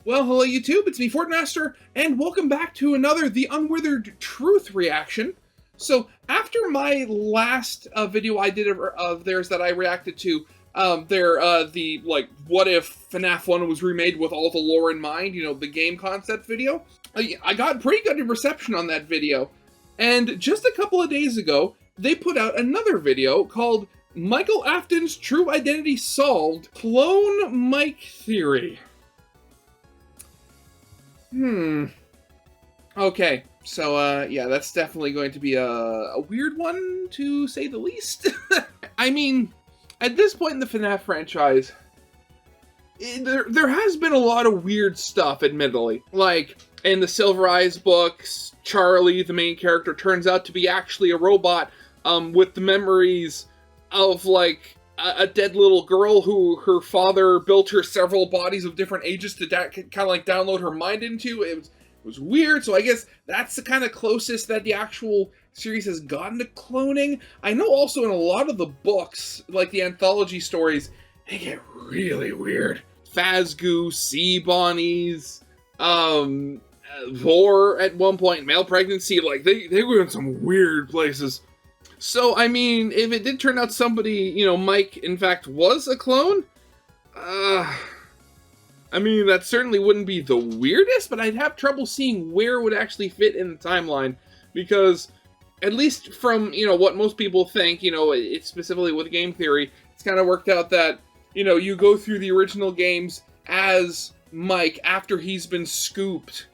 Well, hello YouTube, it's me, Fortmaster, and welcome back to another The Unwithered Truth reaction. So, after my last video I did of theirs that I reacted to, what if FNAF 1 was remade with all the lore in mind, you know, the game concept video, I got pretty good reception on that video. And just a couple of days ago, they put out another video called Michael Afton's True Identity Solved, Clone Mike Theory. Okay, so, yeah, that's definitely going to be a weird one, to say the least. I mean, at this point in the FNAF franchise, there has been a lot of weird stuff, admittedly. Like, in the Silver Eyes books, Charlie, the main character, turns out to be actually a robot, with the memories of, like, a dead little girl who her father built her several bodies of different ages to kind of like download her mind into. It was weird, so I guess that's the kind of closest that the actual series has gotten to cloning. I know also in a lot of the books, like the anthology stories, they get really weird. Fazgoo, sea bonnies, vor at one point, male pregnancy, like they were in some weird places. So, I mean, if it did turn out somebody, you know, Mike, in fact, was a clone, I mean, that certainly wouldn't be the weirdest, but I'd have trouble seeing where it would actually fit in the timeline, because, at least from, you know, what most people think, you know, it's specifically with game theory, it's kind of worked out that, you know, you go through the original games as Mike after he's been scooped,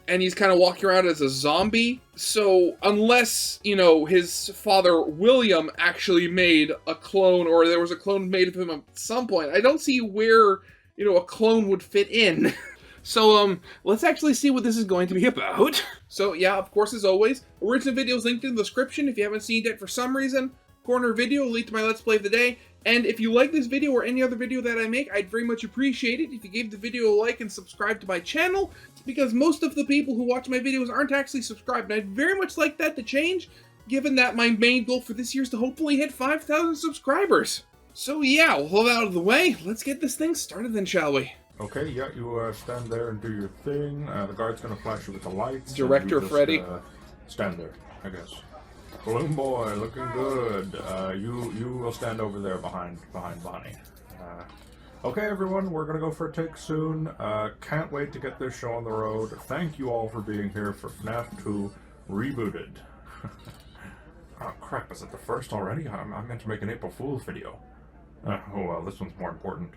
and he's kind of walking around as a zombie. So unless, you know, his father, William, actually made a clone, or there was a clone made of him at some point, I don't see where, you know, a clone would fit in. So, let's actually see what this is going to be about. So, yeah, of course, as always, original video is linked in the description if you haven't seen it for some reason. Corner video, link to my Let's Play of the day. And if you like this video or any other video that I make, I'd very much appreciate it if you gave the video a like and subscribe to my channel, because most of the people who watch my videos aren't actually subscribed, and I'd very much like that to change, given that my main goal for this year is to hopefully hit 5,000 subscribers. So yeah, with all that out of the way, let's get this thing started then, shall we? Okay, yeah, you stand there and do your thing. The guard's gonna flash you with the lights. Director Freddy. Stand there, I guess. Balloon boy, looking good. You will stand over there behind Bonnie. Okay, everyone, we're gonna go for a take soon. Can't wait to get this show on the road. Thank you all for being here for FNAF 2 Rebooted. Oh crap, is it the first already? I meant to make an April Fool's video. Oh well, this one's more important.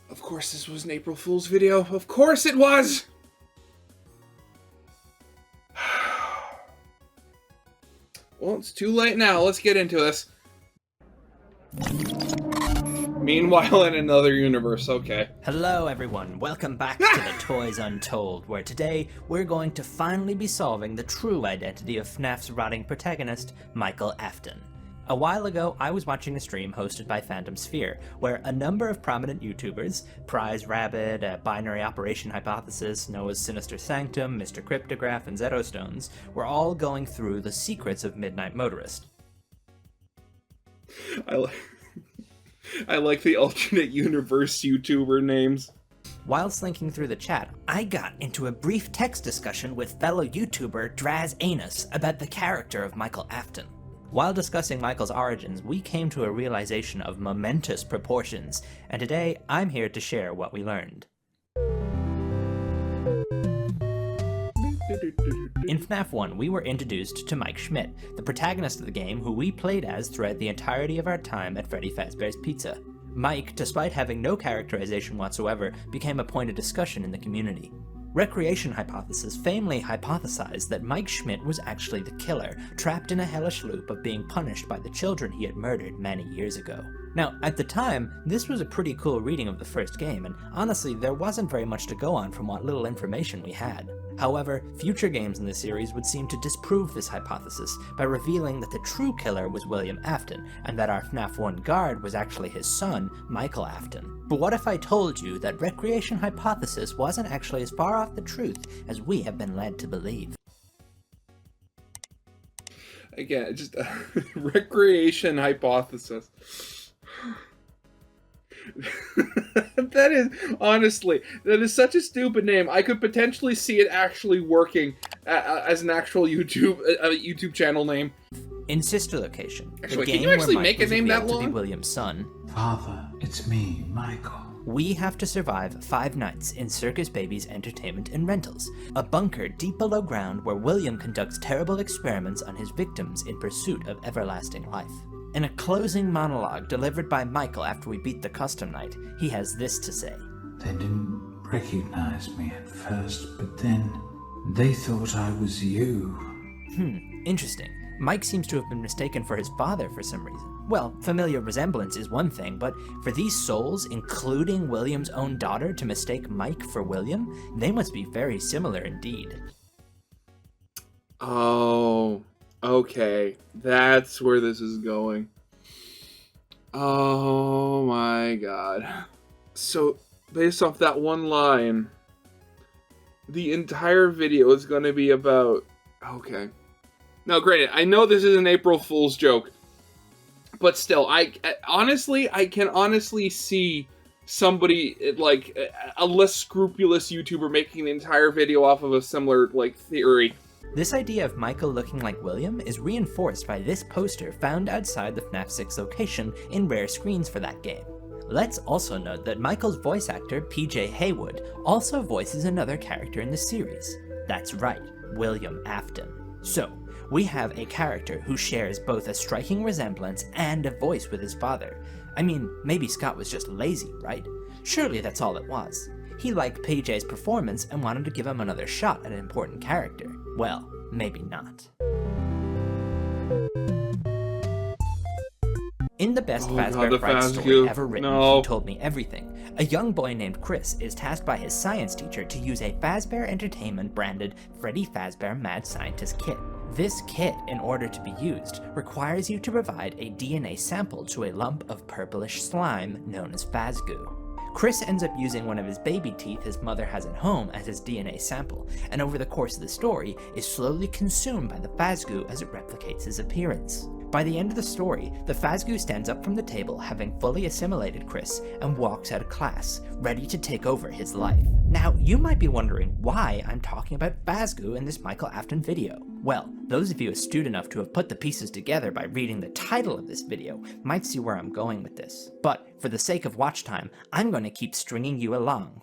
Of course this was an April Fool's video. Of course it was! Well, it's too late now. Let's get into this. Meanwhile, in another universe, okay. Hello everyone, welcome back to the Toys Untold, where today we're going to finally be solving the true identity of FNAF's rotting protagonist, Michael Afton. A while ago, I was watching a stream hosted by Phantom Sphere, where a number of prominent YouTubers, Prize Rabbit, Binary Operation Hypothesis, Noah's Sinister Sanctum, Mr. Cryptograph, and Zetostones, were all going through the secrets of Midnight Motorist. I like the alternate universe YouTuber names. While slinking through the chat, I got into a brief text discussion with fellow YouTuber Draz Anus about the character of Michael Afton. While discussing Michael's origins, we came to a realization of momentous proportions, and today I'm here to share what we learned. In FNAF 1, we were introduced to Mike Schmidt, the protagonist of the game who we played as throughout the entirety of our time at Freddy Fazbear's Pizza. Mike, despite having no characterization whatsoever, became a point of discussion in the community. Recreation Hypothesis famously hypothesized that Mike Schmidt was actually the killer, trapped in a hellish loop of being punished by the children he had murdered many years ago. Now, at the time, this was a pretty cool reading of the first game, and honestly, there wasn't very much to go on from what little information we had. However, future games in the series would seem to disprove this hypothesis by revealing that the true killer was William Afton, and that our FNAF 1 guard was actually his son, Michael Afton. But what if I told you that Recreation Hypothesis wasn't actually as far off the truth as we have been led to believe? Again, just a recreation hypothesis. That is, honestly, that is such a stupid name. I could potentially see it actually working as an actual YouTube channel name. In Sister Location, Actually, the can game you actually where Mike make a was name that revealed to be long? William's son, Father, it's me, Michael. we have to survive 5 nights in Circus Baby's Entertainment and Rentals, a bunker deep below ground where William conducts terrible experiments on his victims in pursuit of everlasting life. In a closing monologue delivered by Michael after we beat the custom night, he has this to say. They didn't recognize me at first, but then they thought I was you. Interesting. Mike seems to have been mistaken for his father for some reason. Well, familiar resemblance is one thing, but for these souls, including William's own daughter, to mistake Mike for William, they must be very similar indeed. Oh, okay. That's where this is going. Oh my god. So, based off that one line, the entire video is going to be about... Okay. Now, granted, I know this is an April Fool's joke, but still, I can honestly see somebody, like, a less scrupulous YouTuber making the entire video off of a similar, like, theory. This idea of Michael looking like William is reinforced by this poster found outside the FNAF 6 location in rare screens for that game. Let's also note that Michael's voice actor, PJ Haywood, also voices another character in the series. That's right, William Afton. So, we have a character who shares both a striking resemblance and a voice with his father. I mean, maybe Scott was just lazy, right? Surely that's all it was. He liked PJ's performance and wanted to give him another shot at an important character. Well, maybe not. In the best Fazbear Fright story ever written, He Told Me Everything, a young boy named Chris is tasked by his science teacher to use a Fazbear Entertainment branded Freddy Fazbear Mad Scientist kit. This kit, in order to be used, requires you to provide a DNA sample to a lump of purplish slime known as Fazgoo. Chris ends up using one of his baby teeth his mother has at home as his DNA sample, and over the course of the story is slowly consumed by the Fazgoo as it replicates his appearance. By the end of the story, the Fazgoo stands up from the table having fully assimilated Chris and walks out of class, ready to take over his life. Now, you might be wondering why I'm talking about Fazgoo in this Michael Afton video. Well, those of you astute enough to have put the pieces together by reading the title of this video might see where I'm going with this. But for the sake of watch time, I'm going to keep stringing you along.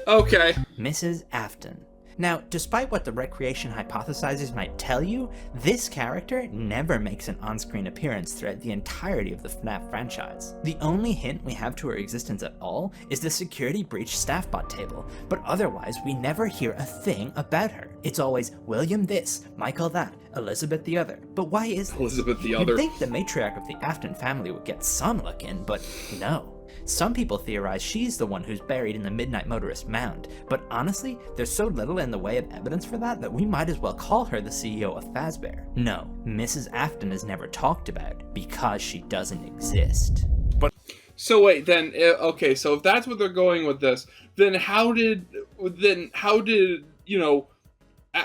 Okay. Mrs. Afton. Now, despite what the recreation hypothesizers might tell you, this character never makes an on-screen appearance throughout the entirety of the FNAF franchise. The only hint we have to her existence at all is the security breach staff bot table, but otherwise we never hear a thing about her. It's always William this, Michael that, Elizabeth the other. But why is this? Elizabeth the other. You'd think the matriarch of the Afton family would get some look in, but no. Some people theorize she's the one who's buried in the Midnight Motorist mound, but honestly, there's so little in the way of evidence for that we might as well call her the CEO of Fazbear. No, Mrs. Afton is never talked about, because she doesn't exist. So wait, then, okay, so if that's what they're going with this, then how did, you know,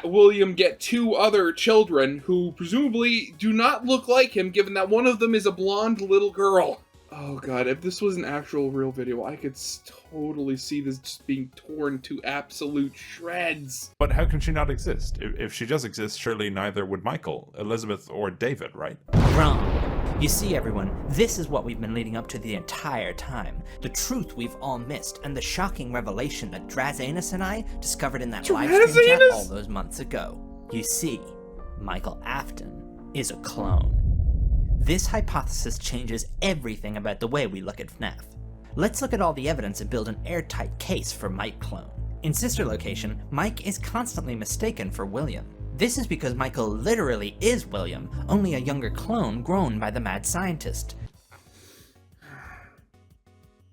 William get 2 other children who presumably do not look like him, given that one of them is a blonde little girl? Oh god, if this was an actual real video, I could totally see this just being torn to absolute shreds. But how can she not exist? If she does exist, surely neither would Michael, Elizabeth, or David, right? Wrong. You see, everyone, this is what we've been leading up to the entire time. The truth we've all missed, and the shocking revelation that Drazanis and I discovered in that live stream chat all those months ago. You see, Michael Afton is a clone. This hypothesis changes everything about the way we look at FNAF. Let's look at all the evidence and build an airtight case for MikeClone. In Sister Location, Mike is constantly mistaken for William. This is because Michael literally is William, only a younger clone grown by the mad scientist.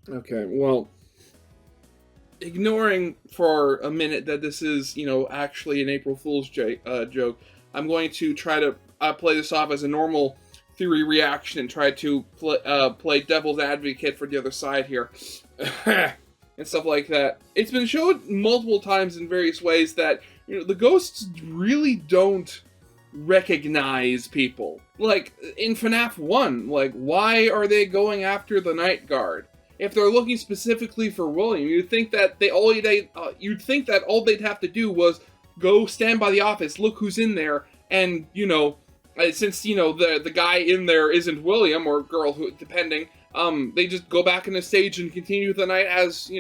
Okay, well, ignoring for a minute that this is, you know, actually an April Fool's joke, I'm going to try to play this off as a normal theory reaction and try to play devil's advocate for the other side here. And stuff like that. It's been shown multiple times in various ways that the ghosts really don't recognize people. Like, in FNAF 1, like, why are they going after the night guard? If they're looking specifically for William, you'd think that all they'd have to do was go stand by the office, look who's in there, and, since, the guy in there isn't William, or girl, who depending, they just go back in the stage and continue the night as,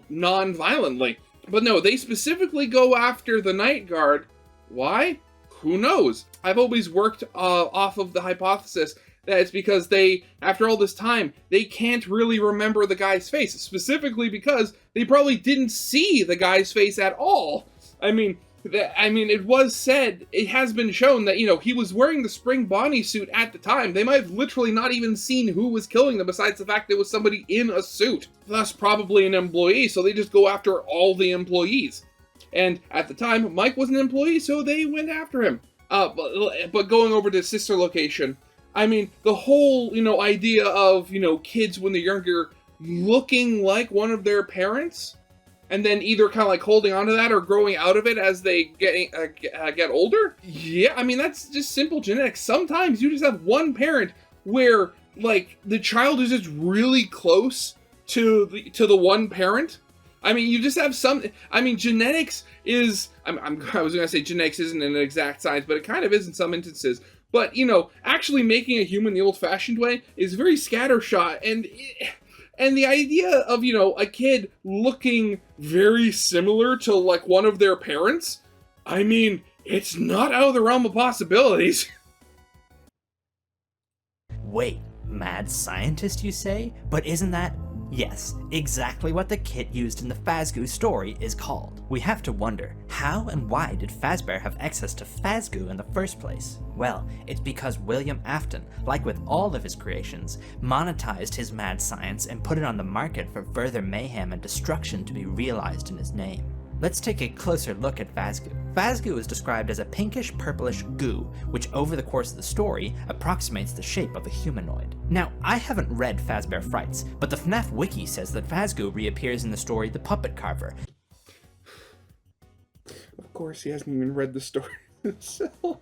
non-violently. But no, they specifically go after the night guard. Why? Who knows? I've always worked off of the hypothesis that it's because they, after all this time, they can't really remember the guy's face, specifically because they probably didn't see the guy's face at all. I mean, it was said, it has been shown that, he was wearing the spring Bonnie suit at the time. They might have literally not even seen who was killing them, besides the fact there was somebody in a suit. Thus, probably an employee, so they just go after all the employees. And at the time, Mike was an employee, so they went after him. But going over to sister location, I mean, the whole, idea of, kids when they're younger looking like one of their parents, and then either kind of like holding onto that or growing out of it as they get older. Yeah, I mean, that's just simple genetics. Sometimes you just have one parent where, like, the child is just really close to the one parent. I mean, you just have some. I mean, genetics is. I was gonna say genetics isn't an exact science, but it kind of is in some instances. But actually making a human the old-fashioned way is very scattershot, and the idea of, a kid looking very similar to, like, one of their parents, I mean, it's not out of the realm of possibilities. Wait, mad scientist, you say? But isn't that... Yes, exactly what the kit used in the Fazgoo story is called. We have to wonder, how and why did Fazbear have access to Fazgoo in the first place? Well, it's because William Afton, like with all of his creations, monetized his mad science and put it on the market for further mayhem and destruction to be realized in his name. Let's take a closer look at Fazgoo. Fazgoo is described as a pinkish purplish goo, which over the course of the story approximates the shape of a humanoid. Now, I haven't read Fazbear Frights, but the FNAF wiki says that Fazgoo reappears in the story The Puppet Carver. Of course, he hasn't even read the story himself.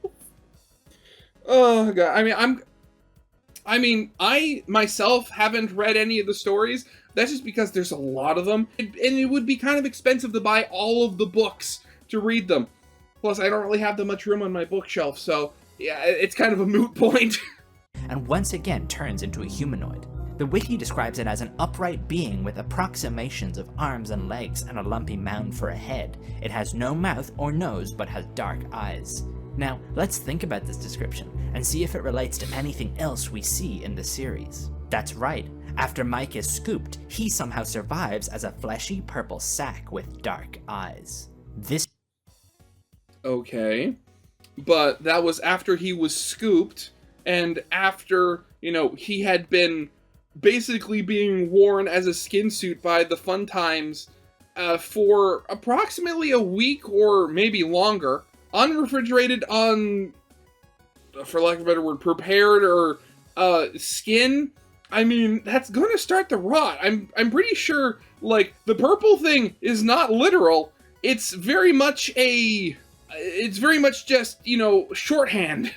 Oh god, I myself haven't read any of the stories. That's just because there's a lot of them, and it would be kind of expensive to buy all of the books to read them. Plus, I don't really have that much room on my bookshelf, so yeah, it's kind of a moot point. And once again turns into a humanoid. The wiki describes it as an upright being with approximations of arms and legs and a lumpy mound for a head. It has no mouth or nose, but has dark eyes. Now, let's think about this description and see if it relates to anything else we see in the series. That's right. After Mike is scooped, he somehow survives as a fleshy purple sack with dark eyes. This... Okay. But that was after he was scooped, and after, he had been basically being worn as a skin suit by the Fun Times for approximately a week or maybe longer. Unrefrigerated, for lack of a better word, prepared or skin. I mean, that's gonna start to rot. I'm pretty sure, like, the purple thing is not literal. It's very much just, shorthand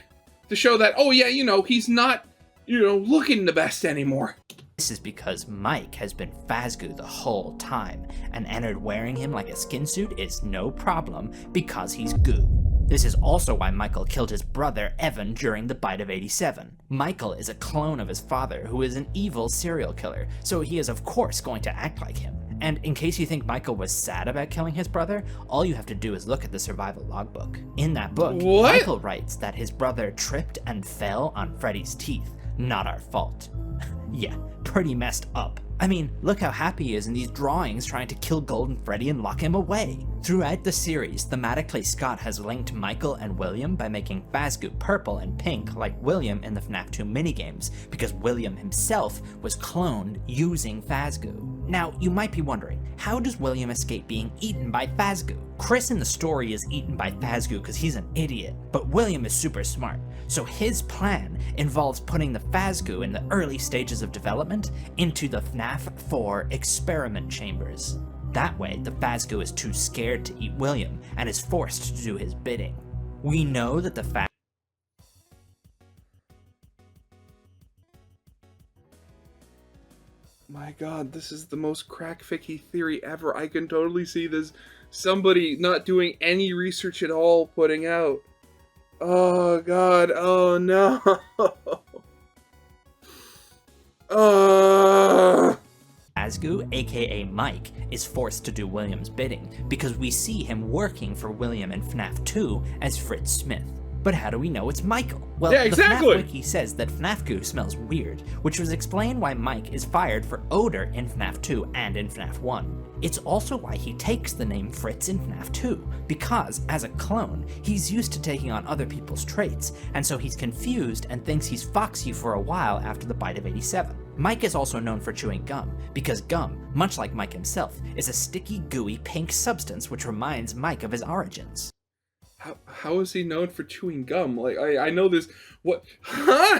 to show that, oh yeah, he's not, looking the best anymore. This is because Mike has been Fazgoo the whole time, and Ennard wearing him like a skin suit is no problem because he's goo. This is also why Michael killed his brother, Evan, during the Bite of 87. Michael is a clone of his father, who is an evil serial killer, so he is of course going to act like him. And in case you think Michael was sad about killing his brother, all you have to do is look at the survival logbook. In that book, What? Michael writes that his brother tripped and fell on Freddy's teeth. Not our fault. Yeah, pretty messed up. I mean, look how happy he is in these drawings trying to kill Golden Freddy and lock him away. Throughout the series, thematically Scott has linked Michael and William by making Fazgoo purple and pink like William in the FNAF 2 minigames, because William himself was cloned using Fazgoo. Now, you might be wondering, how does William escape being eaten by Fazgoo? Chris in the story is eaten by Fazgoo because he's an idiot, but William is super smart, so his plan involves putting the Fazgoo in the early stages of development into the FNAF 4 experiment chambers. That way, the Fazgoo is too scared to eat William and is forced to do his bidding. We know that the My god, this is the most crack-ficky theory ever. I can totally see this. Somebody not doing any research at all putting out. Oh god, oh no. Fazgoo, aka Mike, is forced to do William's bidding because we see him working for William in FNAF 2 as Fritz Smith. But how do we know it's Michael? Well, yeah, exactly. The FNAF wiki says that FNAF goo smells weird, which was explained why Mike is fired for odor in FNAF 2 and in FNAF 1. It's also why he takes the name Fritz in FNAF 2, because as a clone, he's used to taking on other people's traits, and so he's confused and thinks he's Foxy for a while after the bite of 87. Mike is also known for chewing gum, because gum, much like Mike himself, is a sticky, gooey, pink substance which reminds Mike of his origins. How is he known for chewing gum? Like, I know this. What? Huh?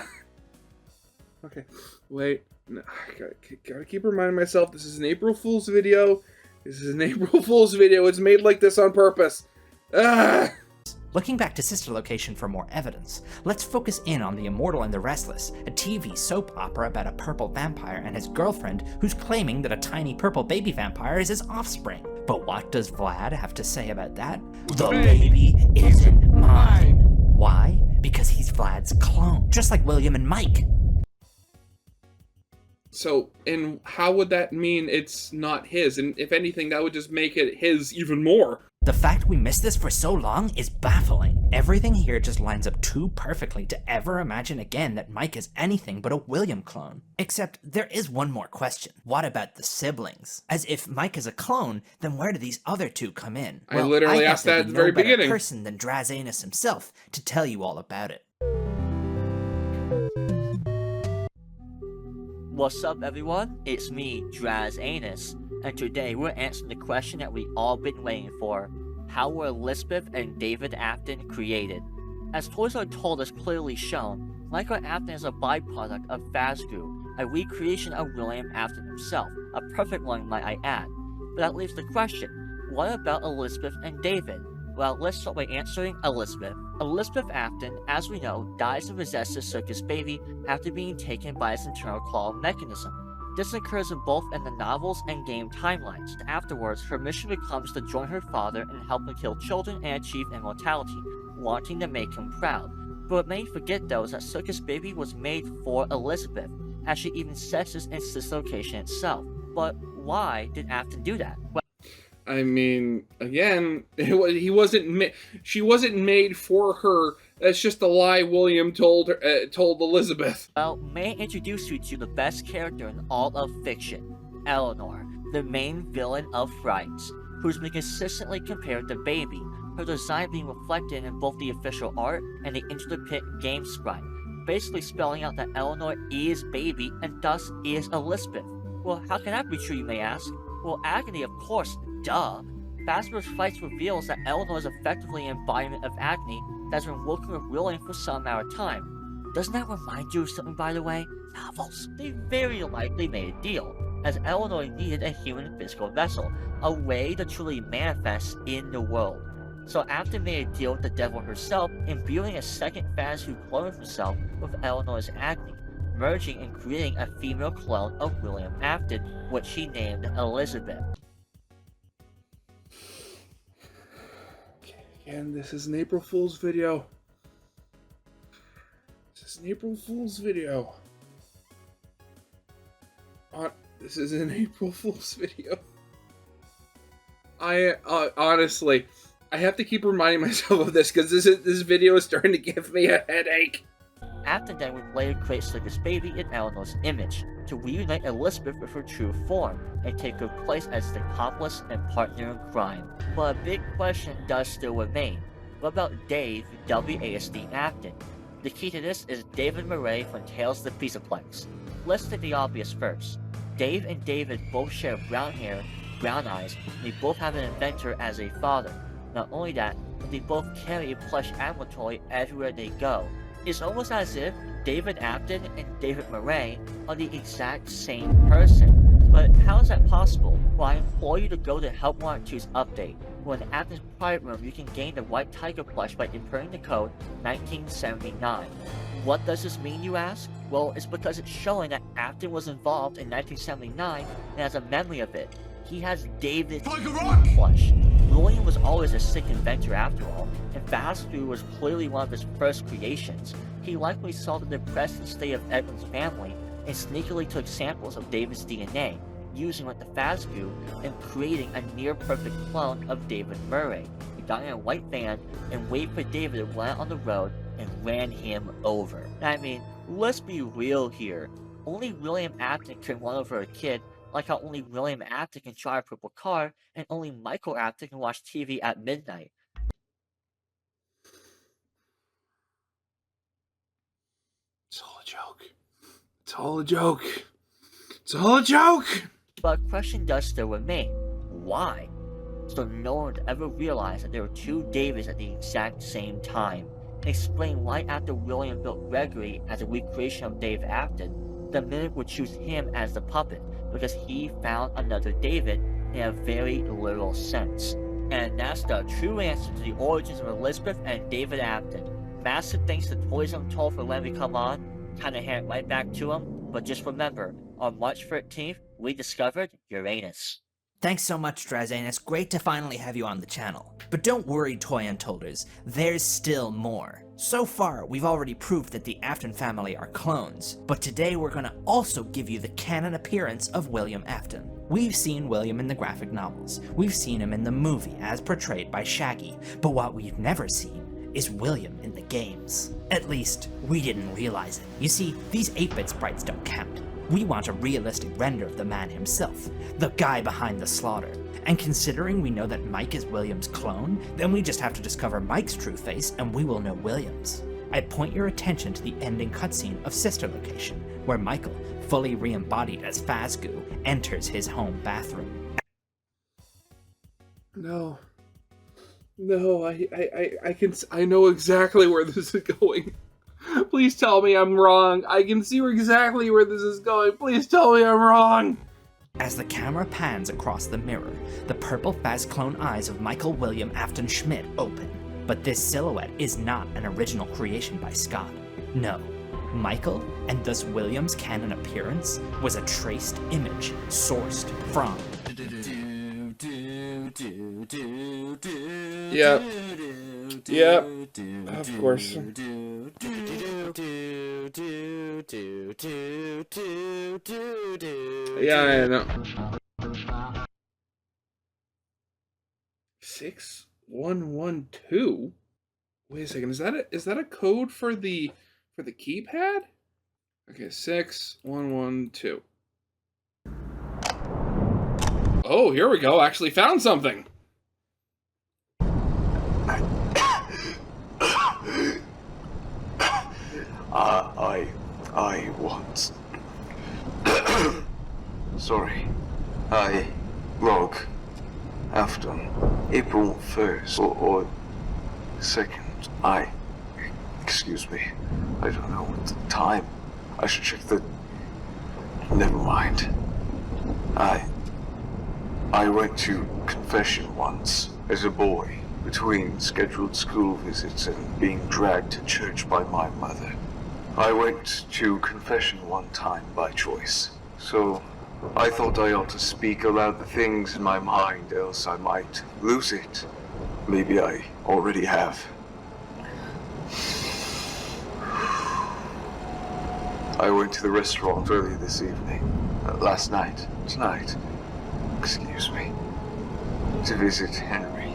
Okay, wait. No, I gotta keep reminding myself this is an April Fool's video. This is an April Fool's video. It's made like this on purpose. Ah! Looking back to Sister Location for more evidence, let's focus in on The Immortal and the Restless, a TV soap opera about a purple vampire and his girlfriend who's claiming that a tiny purple baby vampire is his offspring. But what does Vlad have to say about that? The baby isn't mine. Why? Because he's Vlad's clone, just like William and Mike. So, and how would that mean it's not his? And if anything, that would just make it his even more. The fact we missed this for so long is baffling. Everything here just lines up too perfectly to ever imagine again that Mike is anything but a William clone. Except there is one more question. What about the siblings? As if Mike is a clone, then where do these other two come in? I literally asked that at the very beginning. Person than Drazanus himself to tell you all about it. What's up everyone, it's me, Drazanus, and today we're answering the question that we've all been waiting for. How were Elizabeth and David Afton created? As Toys Are Told has clearly shown, Michael Afton is a byproduct of Fazgoo, a recreation of William Afton himself, a perfect one might I add. But that leaves the question, what about Elizabeth and David? Well, let's start by answering Elizabeth. Elizabeth Afton, as we know, dies and possesses a circus baby after being taken by its internal claw mechanism. This occurs in both in the novels and game timelines. Afterwards, her mission becomes to join her father and help him kill children and achieve immortality, wanting to make him proud. But what many forget though is that Circus Baby was made for Elizabeth, as she even says this in Sister Location itself. But why did Afton do that? Well, I mean, again, she wasn't made for her. That's just a lie William told Elizabeth. Well, may I introduce you to the best character in all of fiction, Eleanor, the main villain of Frights, who's been consistently compared to Baby, her design being reflected in both the official art and the Into the Pit game sprite, basically spelling out that Eleanor is Baby and thus is Elizabeth. Well, how can that be true, you may ask? Well, Agony, of course, duh. Fazbear's Frights reveals that Eleanor is effectively an embodiment of Agony that's been working with William for some amount of time. Doesn't that remind you of something, by the way? Novels. They very likely made a deal, as Eleanor needed a human physical vessel, a way to truly manifest in the world. So Afton made a deal with the devil herself, imbuing a second Faz who cloned himself with Eleanor's Agony, merging and creating a female clone of William Afton, which he named Elizabeth. And this is an April Fool's video. This is an April Fool's video. This is an April Fool's video. I honestly, I have to keep reminding myself of this because this video is starting to give me a headache. Afton then would later create Circus Baby in Eleanor's image, to reunite Elizabeth with her true form, and take her place as the accomplice and partner in crime. But a big question does still remain. What about Dave WASD Afton? The key to this is David Murray from Tales of the Pizzaplex. Let's take the obvious first. Dave and David both share brown hair, brown eyes, and they both have an inventor as a father. Not only that, but they both carry a plush animal toy everywhere they go. It's almost as if David Afton and David Murray are the exact same person. But how is that possible? Well, I implore you to go to Help Wanted 2's update, where in Afton's private room you can gain the White Tiger plush by inputting the code 1979. What does this mean, you ask? Well, it's because it's showing that Afton was involved in 1979 and has a memory of it. He has David's plush. William was always a sick inventor after all, and Fazgoo was clearly one of his first creations. He likely saw the depressed state of Edwin's family and sneakily took samples of David's DNA, using it with the Fazgoo and creating a near-perfect clone of David Murray. He got in a white van and waited for David to run out on the road and ran him over. I mean, let's be real here. Only William Afton can run over a kid, like how only William Afton can drive a purple car, and only Michael Afton can watch TV at midnight. It's all a joke. It's all a joke. It's all a joke! But a question does still remain. Why? So no one would ever realize that there were two Davids at the exact same time. And explain why after William built Gregory as a recreation of Dave Afton, the Mimic would choose him as the puppet, because he found another David in a very literal sense. And that's the true answer to the origins of Elizabeth and David Afton. Massive thanks to Toys Untold for letting me come on, kinda hand it right back to him, but just remember, on March 13th, we discovered Uranus. Thanks so much, Drazen. It's great to finally have you on the channel. But don't worry, Toy Untolders, there's still more. So far, we've already proved that the Afton family are clones, but today we're gonna also give you the canon appearance of William Afton. We've seen William in the graphic novels, we've seen him in the movie as portrayed by Shaggy, but what we've never seen is William in the games. At least, we didn't realize it. You see, these 8-bit sprites don't count. We want a realistic render of the man himself, the guy behind the slaughter. And considering we know that Mike is William's clone, then we just have to discover Mike's true face and we will know William's. I point your attention to the ending cutscene of Sister Location, where Michael, fully re-embodied as Fazgoo, enters his home bathroom. No. No, I know exactly where this is going. Please tell me I'm wrong. I can see exactly where this is going. Please tell me I'm wrong. As the camera pans across the mirror, the purple Faz-clone eyes of Michael William Afton Schmidt open. But this silhouette is not an original creation by Scott. No, Michael, and thus William's canon appearance, was a traced image sourced from... Yep. Yep. Of course. Yeah, I know. 6112? Wait a second, is that a code for the keypad? Okay, 6112. Oh, here we go. Actually found something. I want... Sorry. I log Afton. April 1st or 2nd. Excuse me. I don't know what the time. I should check the... Never mind. I went to confession once as a boy, between scheduled school visits and being dragged to church by my mother. I went to confession one time by choice, so I thought I ought to speak aloud the things in my mind, else I might lose it. Maybe I already have. I went to the restaurant earlier this evening, tonight, excuse me, to visit Henry.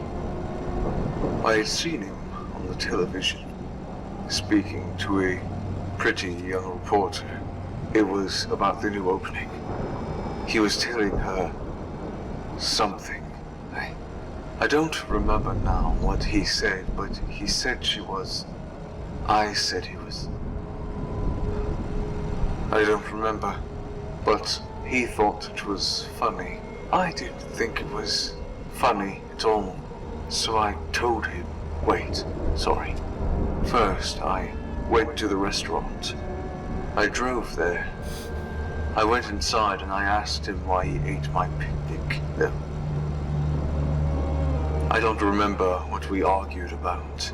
I had seen him on the television, speaking to a pretty young reporter. It was about the new opening. He was telling her something. I don't remember now what he said, but he said she was... I said he was... I don't remember, but he thought it was funny. I didn't think it was funny at all, so I told him, wait, sorry. First, I went to the restaurant. I drove there. I went inside and I asked him why he ate my picnic. No. I don't remember what we argued about.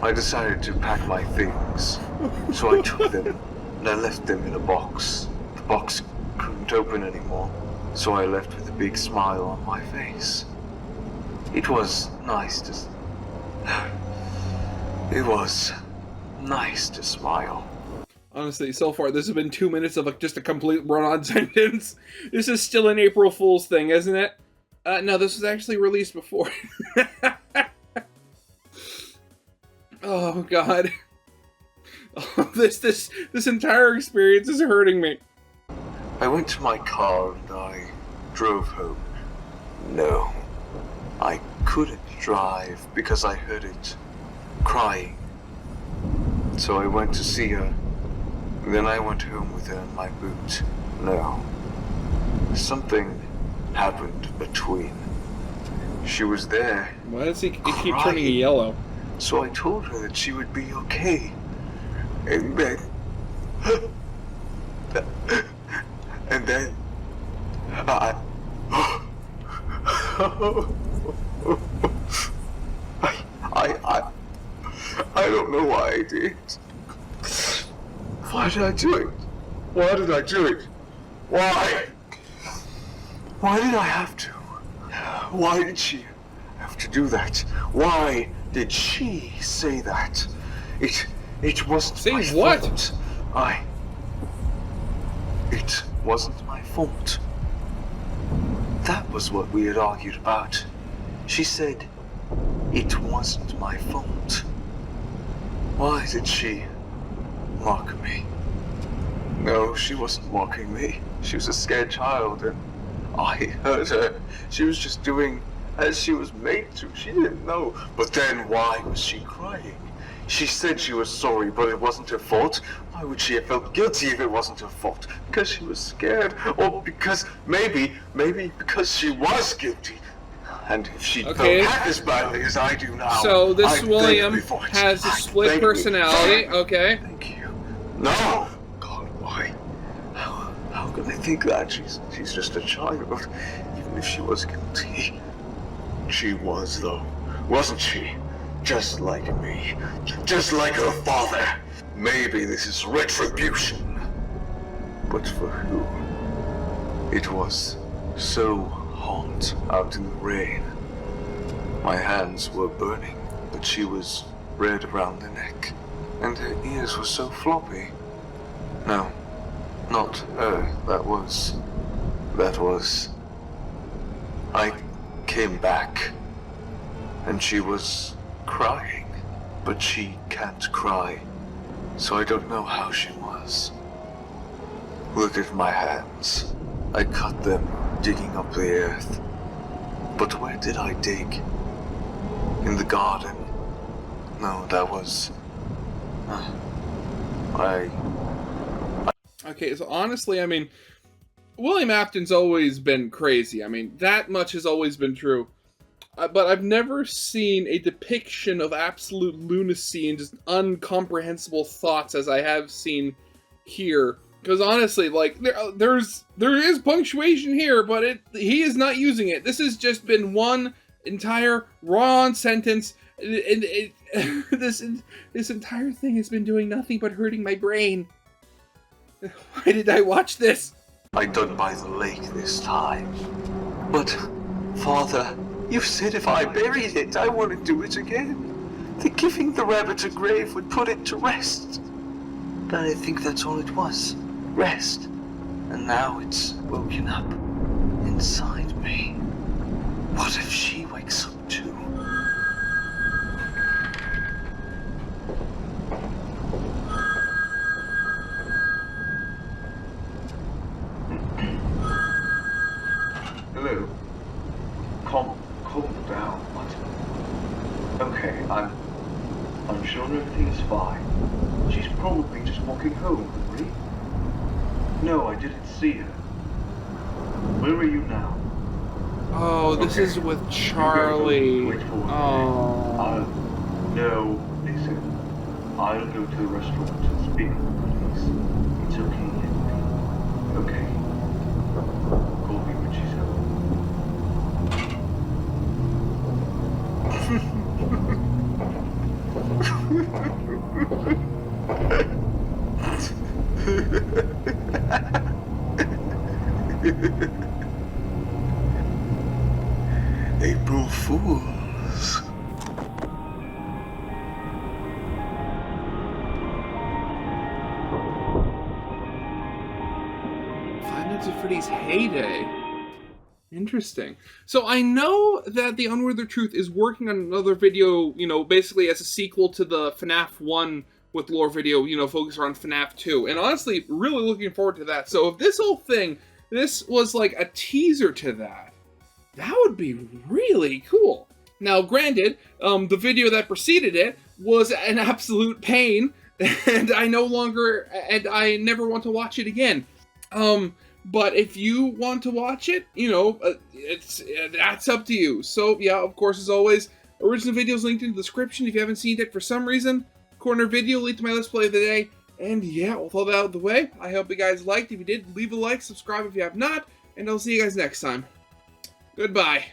I decided to pack my things, so I took them and I left them in a box. The box couldn't open anymore, so I left with a big smile on my face. It was nice to smile. Honestly, so far this has been 2 minutes of just a complete run-on sentence. This is still an April Fool's thing, isn't it? No, this was actually released before. Oh God. Oh, this entire experience is hurting me. I went to my car and I drove home. No, I couldn't drive because I heard it crying. So I went to see her. Then I went home with her in my boot. No. Something happened between. She was there. Why does it keep turning yellow? So I told her that she would be okay. And then... I don't know why I did. Why did I do it? Why did I do it? Why? Why did I have to? Why did she have to do that? Why did she say that? It wasn't my fault. It wasn't my fault. That was what we had argued about. She said, it wasn't my fault. Why did she mock me? No, she wasn't mocking me. She was a scared child and I hurt her. She was just doing as she was made to. She didn't know. But then why was she crying? She said she was sorry, but it wasn't her fault. Why would she have felt guilty if it wasn't her fault? Because she was scared? Or because, maybe because she was guilty. And if she felt half as badly as I do now, so this William has a split personality, okay? Thank you. No! God, why? How can I think that? She's just a child, even if she was guilty. She was, though, wasn't she? Just like me. Just like her father. Maybe this is retribution. But for who? It was so hot out in the rain. My hands were burning, but she was red around the neck, and her ears were so floppy. No, not her. That was... I came back, and she was crying, but she can't cry, so I don't know how she was. Look at my hands. I cut them digging up the earth. But where did I dig? In the garden? No, that was... Okay, so honestly, I mean, William Afton's always been crazy. I mean, that much has always been true. But I've never seen a depiction of absolute lunacy and just incomprehensible thoughts as I have seen here. Because honestly, like, there is punctuation here, but he is not using it. This has just been one entire raw sentence. This entire thing has been doing nothing but hurting my brain. Why did I watch this? I dug by the lake this time. But, Father, you said if I buried it, I wouldn't do it again. That giving the rabbit a grave would put it to rest. But I think that's all it was. Rest. And now it's woken up inside me. What if she wakes up too? Hello. Calm down. What? Okay, I'm sure everything's fine. She's probably just walking home, really. No, I didn't see her. Where are you now? Oh, this is with Charlie. Wait for me. Oh. No, listen. I'll go to the restaurant and speak with the police. It's okay, Henry. Okay. Call me when she's April Fools. Five Nights at Freddy's heyday. Interesting. So I know that the Unworthy Truth is working on another video, you know, basically as a sequel to the FNAF 1 with lore video, you know, focused around FNAF 2. And honestly, really looking forward to that. So if this whole thing, this was like a teaser to that, that would be really cool. Now, granted, the video that preceded it was an absolute pain, and I never want to watch it again. But if you want to watch it, you know, that's up to you. So, yeah, of course, as always, original videos linked in the description if you haven't seen it for some reason. Corner video linked to my Let's Play of the day. And, yeah, with all that out of the way, I hope you guys liked. If you did, leave a like, subscribe if you have not, and I'll see you guys next time. Goodbye.